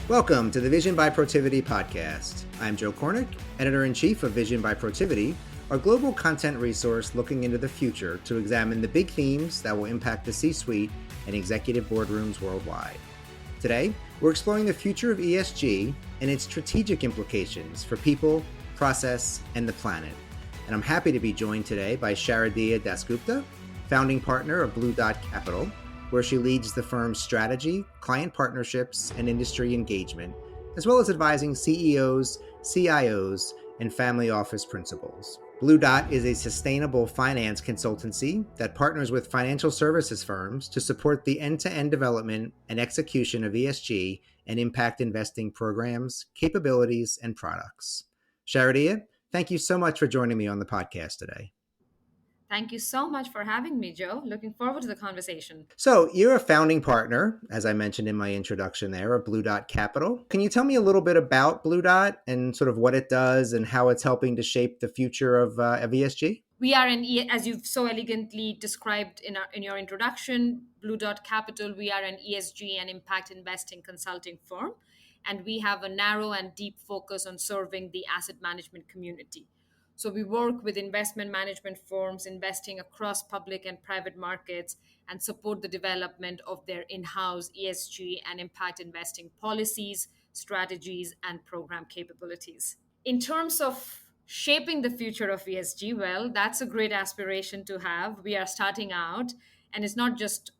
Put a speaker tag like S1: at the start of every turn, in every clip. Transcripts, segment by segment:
S1: Welcome to the Vision by Protiviti podcast. I'm Joe Kornik, Editor-in-Chief of Vision by Protiviti, our global content resource looking into the future to examine the big themes that will impact the C-suite and executive boardrooms worldwide. Today, we're exploring the future of ESG and its strategic implications for people, process, and the planet. And I'm happy to be joined today by Sharadiya Dasgupta, founding partner of Blue Dot Capital, where she leads the firm's strategy, client partnerships, and industry engagement, as well as advising CEOs, CIOs, and family office principals. Blue Dot is a sustainable finance consultancy that partners with financial services firms to support the end-to-end development and execution of ESG and impact investing programs, capabilities, and products. Sharadiya, thank you so much for joining me on the podcast today.
S2: Thank you so much for having me, Joe. Looking forward to the conversation.
S1: So you're a founding partner, as I mentioned in my introduction there, of Blue Dot Capital. Can you tell me a little bit about Blue Dot and sort of what it does and how it's helping to shape the future of ESG?
S2: We are as you've so elegantly described in your introduction, Blue Dot Capital. We are an ESG and impact investing consulting firm, and we have a narrow and deep focus on serving the asset management community. So we work with investment management firms investing across public and private markets and support the development of their in-house ESG and impact investing policies, strategies, and program capabilities. In terms of shaping the future of ESG, well, that's a great aspiration to have. We are starting out, and it's not just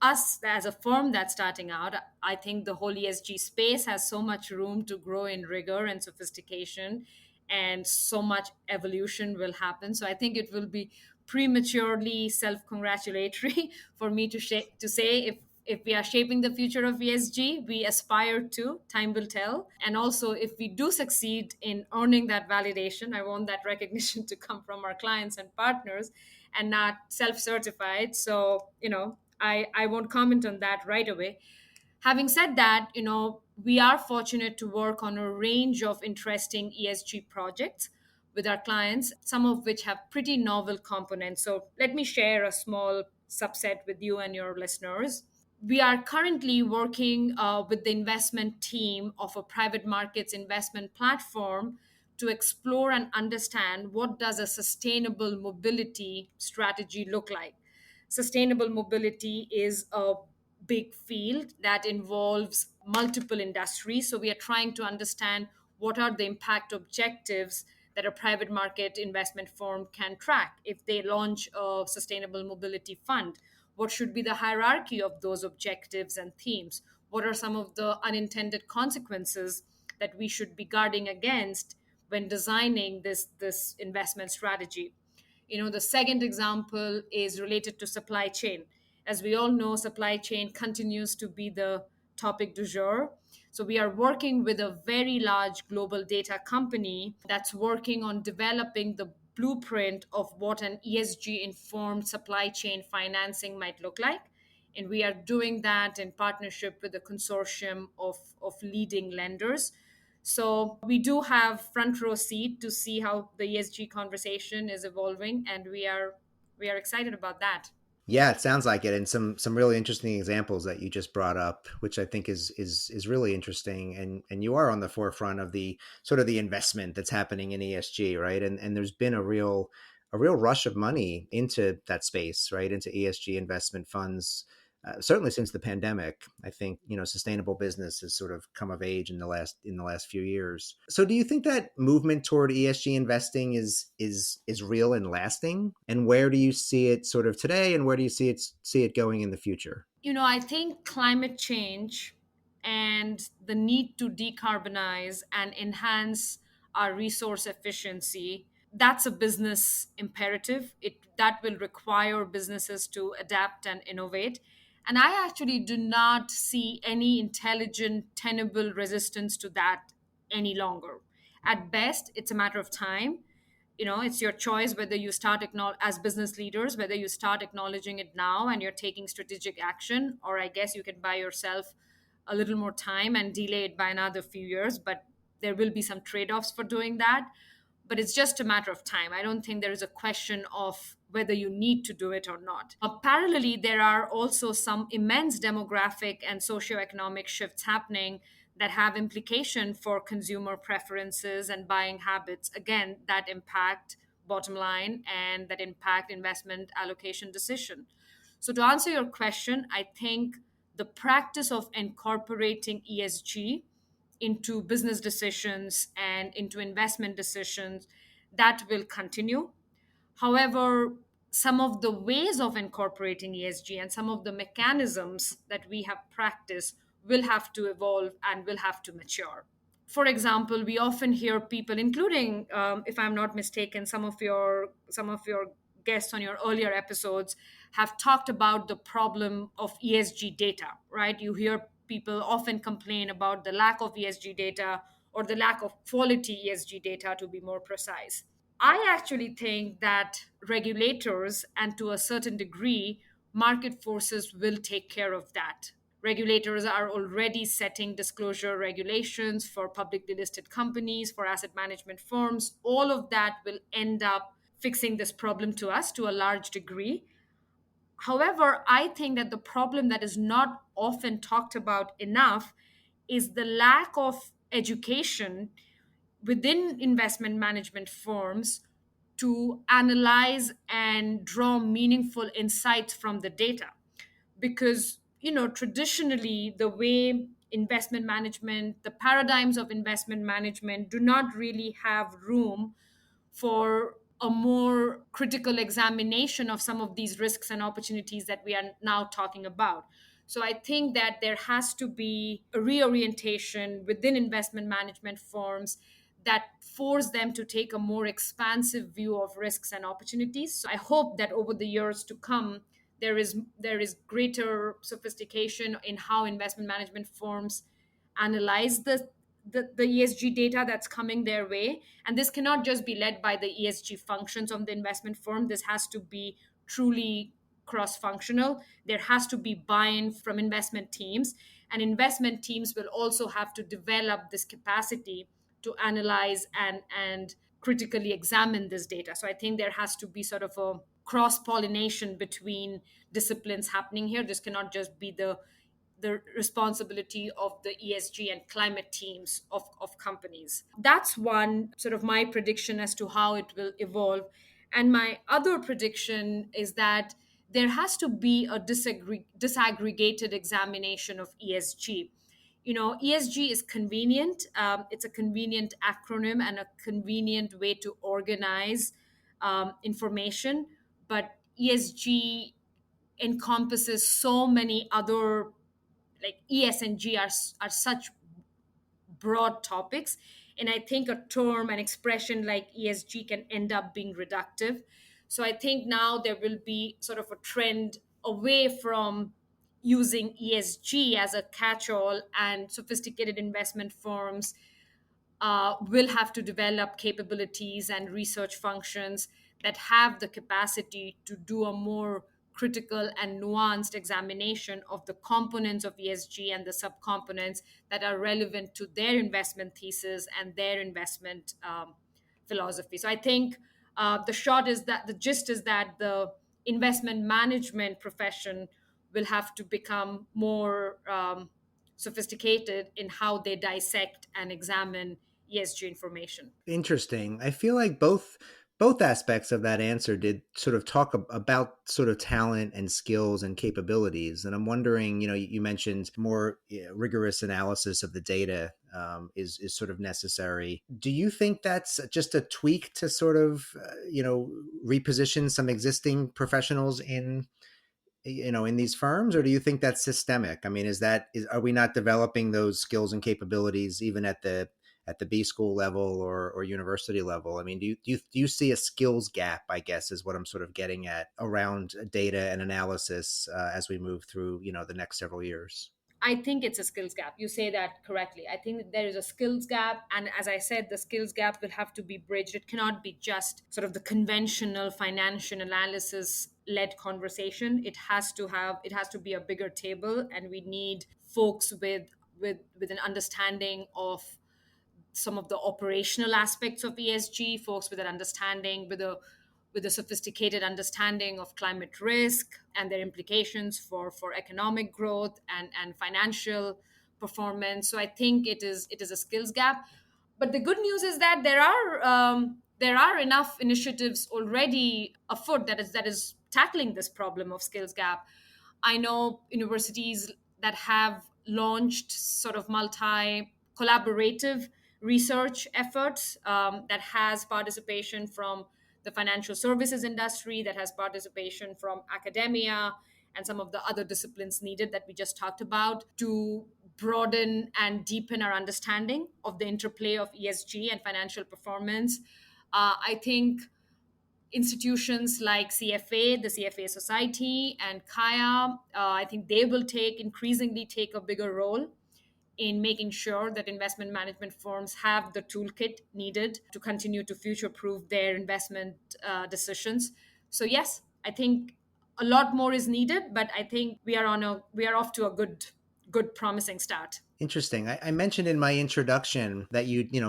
S2: us as a firm that's starting out. I think the whole ESG space has so much room to grow in rigor and sophistication, and so much evolution will happen. So I think it will be prematurely self-congratulatory for me to say if we are shaping the future of ESG, we aspire to, time will tell. And also, if we do succeed in earning that validation, I want that recognition to come from our clients and partners and not self certified. So, I won't comment on that right away. Having said that, we are fortunate to work on a range of interesting ESG projects with our clients, some of which have pretty novel components. So let me share a small subset with you and your listeners. We are currently working with the investment team of a private markets investment platform to explore and understand what does a sustainable mobility strategy look like. Sustainable mobility is a big field that involves multiple industries. So we are trying to understand what are the impact objectives that a private market investment firm can track if they launch a sustainable mobility fund. What should be the hierarchy of those objectives and themes? What are some of the unintended consequences that we should be guarding against when designing this investment strategy? The second example is related to supply chain. As we all know, supply chain continues to be the topic du jour. So we are working with a very large global data company that's working on developing the blueprint of what an ESG informed supply chain financing might look like. And we are doing that in partnership with a consortium of leading lenders. So we do have front row seat to see how the ESG conversation is evolving, and we are excited about that.
S1: Yeah, it sounds like it, and some really interesting examples that you just brought up, which I think is really interesting. And you are on the forefront of the sort of the investment that's happening in ESG, right? And there's been a real rush of money into that space, right? Into ESG investment funds. Certainly since the pandemic, I think sustainable business has sort of come of age in the last few years. So, do you think that movement toward ESG investing is real and lasting? And where do you see it sort of today, and where do you see it going in the future?
S2: I think climate change and the need to decarbonize and enhance our resource efficiency, that's a business imperative. That will require businesses to adapt and innovate. And I actually do not see any intelligent, tenable resistance to that any longer. At best, it's a matter of time. It's your choice whether you start as business leaders, whether you start acknowledging it now and you're taking strategic action, or I guess you can buy yourself a little more time and delay it by another few years, but there will be some trade-offs for doing that. But it's just a matter of time. I don't think there is a question of whether you need to do it or not. Parallelly, there are also some immense demographic and socioeconomic shifts happening that have implication for consumer preferences and buying habits, again, that impact bottom line and that impact investment allocation decision. So to answer your question, I think the practice of incorporating ESG into business decisions and into investment decisions, that will continue. However, some of the ways of incorporating ESG and some of the mechanisms that we have practiced will have to evolve and will have to mature. For example, we often hear people, including, if I'm not mistaken, some of your guests on your earlier episodes have talked about the problem of ESG data, right? You hear people often complain about the lack of ESG data or the lack of quality ESG data, to be more precise. I actually think that regulators and to a certain degree, market forces will take care of that. Regulators are already setting disclosure regulations for publicly listed companies, for asset management firms. All of that will end up fixing this problem to us to a large degree. However, I think that the problem that is not often talked about enough is the lack of education within investment management firms to analyze and draw meaningful insights from the data. Because, traditionally, the way investment management, the paradigms of investment management do not really have room for a more critical examination of some of these risks and opportunities that we are now talking about. So I think that there has to be a reorientation within investment management firms that force them to take a more expansive view of risks and opportunities. So I hope that over the years to come, there is greater sophistication in how investment management firms analyze the ESG data that's coming their way. And this cannot just be led by the ESG functions of the investment firm. This has to be truly cross functional. There has to be buy in from investment teams. And investment teams will also have to develop this capacity to analyze and critically examine this data. So I think there has to be sort of a cross pollination between disciplines happening here. This cannot just be the responsibility of the ESG and climate teams of companies. That's one sort of my prediction as to how it will evolve. And my other prediction is that there has to be a disaggregated examination of ESG. ESG is convenient. It's a convenient acronym and a convenient way to organize information. But ESG encompasses so many other, like ES and G are such broad topics. And I think a term, an expression like ESG can end up being reductive. So I think now there will be sort of a trend away from using ESG as a catch all, and sophisticated investment firms will have to develop capabilities and research functions that have the capacity to do a more critical and nuanced examination of the components of ESG and the subcomponents that are relevant to their investment thesis and their investment philosophy. So I think the gist is that the investment management profession will have to become more sophisticated in how they dissect and examine ESG information.
S1: Interesting. I feel like both aspects of that answer did sort of talk about sort of talent and skills and capabilities. And I'm wondering, you mentioned more rigorous analysis of the data is sort of necessary. Do you think that's just a tweak to sort of, reposition some existing professionals in these firms, or do you think that's systemic? I mean, are we not developing those skills and capabilities even at the B school level or university level? I mean, do you see a skills gap, I guess, is what I'm sort of getting at, around data and analysis as we move through, the next several years?
S2: I think it's a skills gap. You say that correctly. I think that there is a skills gap. And as I said, the skills gap will have to be bridged. It cannot be just sort of the conventional financial analysis led conversation. It has to be a bigger table, and we need folks with an understanding of some of the operational aspects of ESG, folks with an understanding, with a sophisticated understanding of climate risk and their implications for economic growth and financial performance. So I think it is a skills gap. But the good news is that there are enough initiatives already afoot that is tackling this problem of skills gap. I know universities that have launched sort of multi collaborative research efforts that has participation from the financial services industry, that has participation from academia and some of the other disciplines needed that we just talked about to broaden and deepen our understanding of the interplay of ESG and financial performance. I think institutions like CFA, the CFA Society, and Kaya, I think they will increasingly take a bigger role in making sure that investment management firms have the toolkit needed to continue to future proof their investment decisions. So yes, I think a lot more is needed, but I think we are off to a good promising start.
S1: Interesting. I mentioned in my introduction that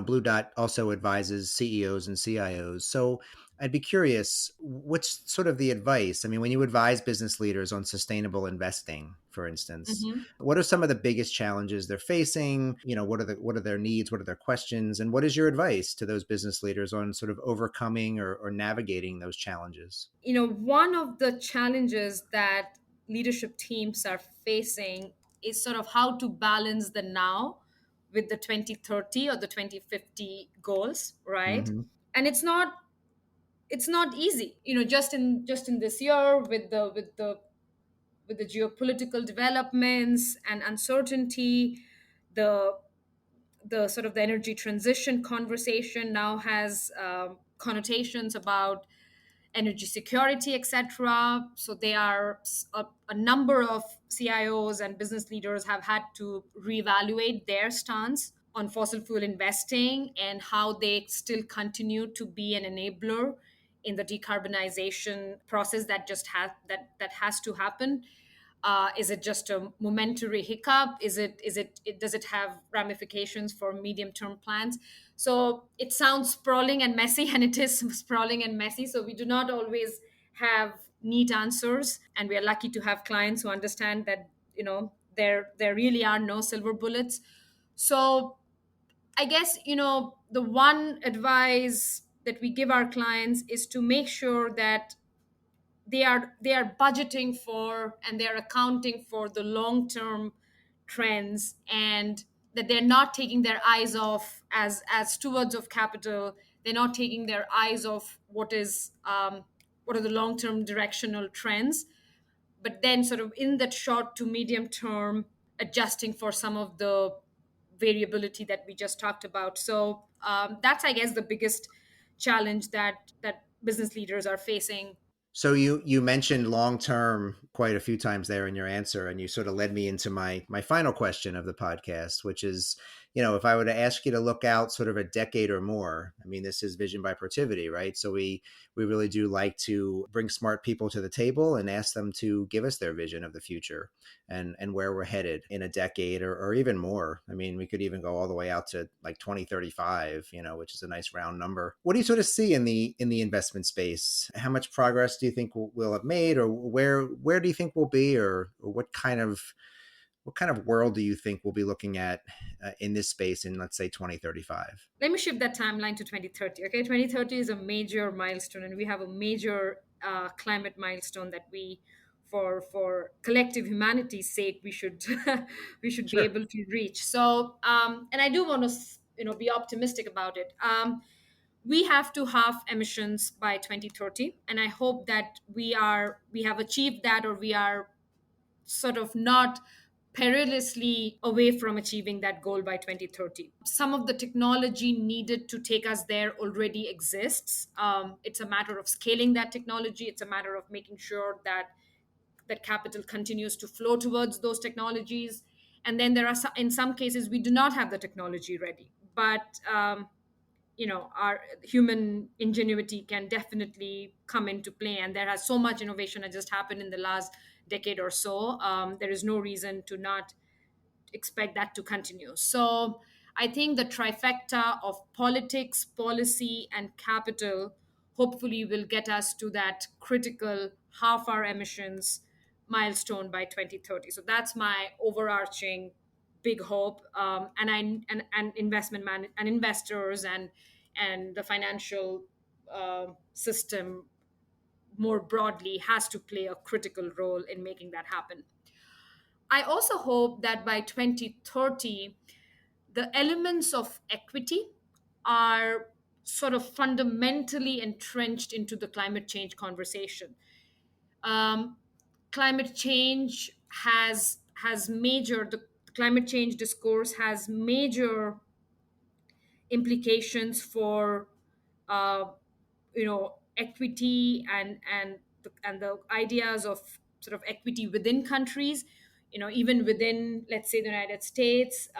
S1: Blue Dot also advises CEOs and CIOs. So I'd be curious, what's sort of the advice? I mean, when you advise business leaders on sustainable investing, for instance,
S2: Mhm.
S1: what are some of the biggest challenges they're facing? What are their needs? What are their questions? And what is your advice to those business leaders on sort of overcoming or navigating those challenges?
S2: One of the challenges that leadership teams are facing is sort of how to balance the now with the 2030 or the 2050 goals, right?
S1: Hmm.
S2: And it's not easy. Just in this year with the geopolitical developments and uncertainty, the the sort of the energy transition conversation now has connotations about energy security, etc. So they are a number of CIOs and business leaders have had to reevaluate their stance on fossil fuel investing and how they still continue to be an enabler in the decarbonization process that has to happen. Is it just a momentary hiccup? Does it have ramifications for medium term plans? So it sounds sprawling and messy, and it is sprawling and messy. So we do not always have neat answers, and we are lucky to have clients who understand that there really are no silver bullets. So I guess the one advice that we give our clients is to make sure that they are budgeting for and they're accounting for the long term trends, and that they're not taking their eyes off as stewards of capital. They're not taking their eyes off what are the long term directional trends, but then sort of in that short to medium term adjusting for some of the variability that we just talked about. So that's, I guess, the biggest challenge that business leaders are facing.
S1: So you mentioned long term quite a few times there in your answer, and you sort of led me into my final question of the podcast, which is, if I were to ask you to look out sort of a decade or more, I mean, this is Vision by Protiviti, right? So we really do like to bring smart people to the table and ask them to give us their vision of the future and where we're headed in a decade or even more. I mean, we could even go all the way out to like 2035, which is a nice round number. What do you sort of see in the investment space? How much progress do you think we'll have made, or where do you think we'll be, or what kind of world do you think we'll be looking at in this space in, let's say, 2035?
S2: Let me shift that timeline to 2030. Okay, 2030 is a major milestone, and we have a major climate milestone that for collective humanity's sake, we should we should be
S1: Sure.
S2: able to reach. So, and I do want to be optimistic about it. We have to halve emissions by 2030, and I hope that we have achieved that, or we are sort of not perilously away from achieving that goal by 2030. Some of the technology needed to take us there already exists. It's a matter of scaling that technology. It's a matter of making sure that capital continues to flow towards those technologies. And then in some cases, we do not have the technology ready. But our human ingenuity can definitely come into play, and there has so much innovation that just happened in the last decade or so. There is no reason to not expect that to continue. So I think the trifecta of politics, policy, and capital hopefully will get us to that critical half our emissions milestone by 2030. So that's my overarching big hope, and and investors and the financial system more broadly has to play a critical role in making that happen. I also hope that by 2030, the elements of equity are sort of fundamentally entrenched into the climate change conversation. Um, Climate change has major the climate change discourse has major implications for uh, equity and the ideas of sort of equity within countries. Even within, let's say, the United States,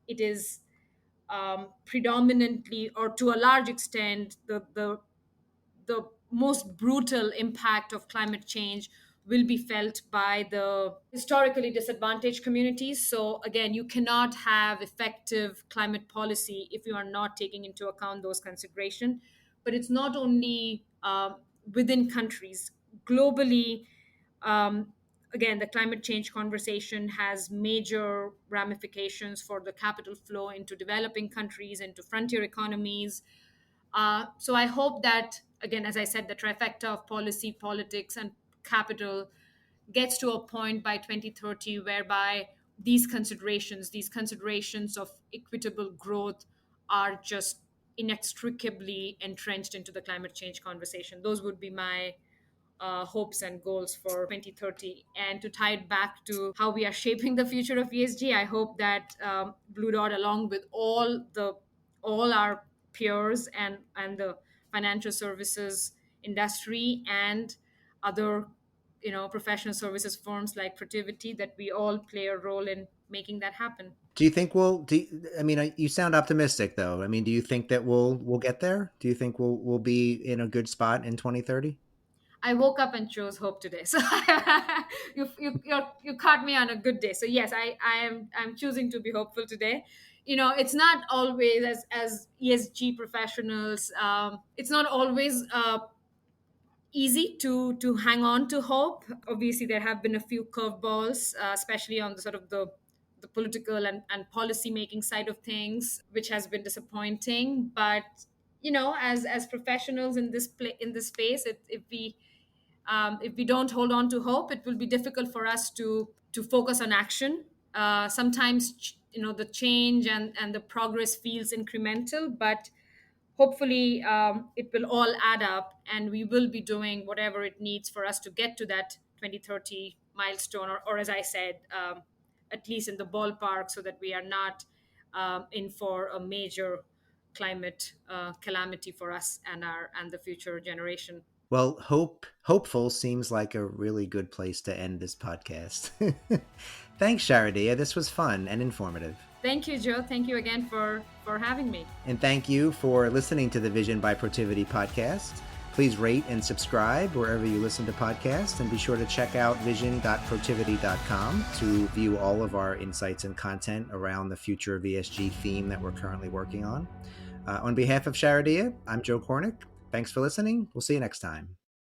S2: it is predominantly, or to a large extent, the most brutal impact of climate change will be felt by the historically disadvantaged communities. So, again, you cannot have effective climate policy if you are not taking into account those considerations. But it's not only within countries, globally. Um, Again, the climate change conversation has major ramifications for the capital flow into developing countries, into frontier economies. So I hope that, again, as I said, the trifecta of policy, politics, and capital gets to a point by 2030 whereby these considerations of equitable growth are just inextricably entrenched into the climate change conversation. Those would be my hopes and goals for 2030. And to tie it back to how we are shaping the future of ESG, I hope that Blue Dot, along with all our peers and the financial services industry and other professional services firms like Protiviti, that we all play a role in making that happen.
S1: Do you think I mean, you sound optimistic though. I mean, do you think that we'll get there? Do you think we'll be in a good spot in 2030?
S2: I woke up and chose hope today. So you caught me on a good day. So yes, I'm choosing to be hopeful today. It's not always, as ESG professionals, it's not always easy to hang on to hope. Obviously, there have been a few curveballs, especially on the sort of the political and policy making side of things, which has been disappointing. But as professionals in this space, if we don't hold on to hope, it will be difficult for us to focus on action. Sometimes the change and the progress feels incremental, but hopefully it will all add up, and we will be doing whatever it needs for us to get to that 2030 milestone, or as I said, at least in the ballpark, so that we are not in for a major climate calamity for us and the future generation.
S1: Well, hopeful seems like a really good place to end this podcast. Thanks, Sharadiya. This was fun and informative.
S2: Thank you, Joe. Thank you again for having me.
S1: And thank you for listening to the Vision by Protiviti podcast. Please rate and subscribe wherever you listen to podcasts, and be sure to check out vision.protiviti.com to view all of our insights and content around the future of ESG theme that we're currently working on. On behalf of Sharadiya, I'm Joe Kornik. Thanks for listening. We'll see you next time.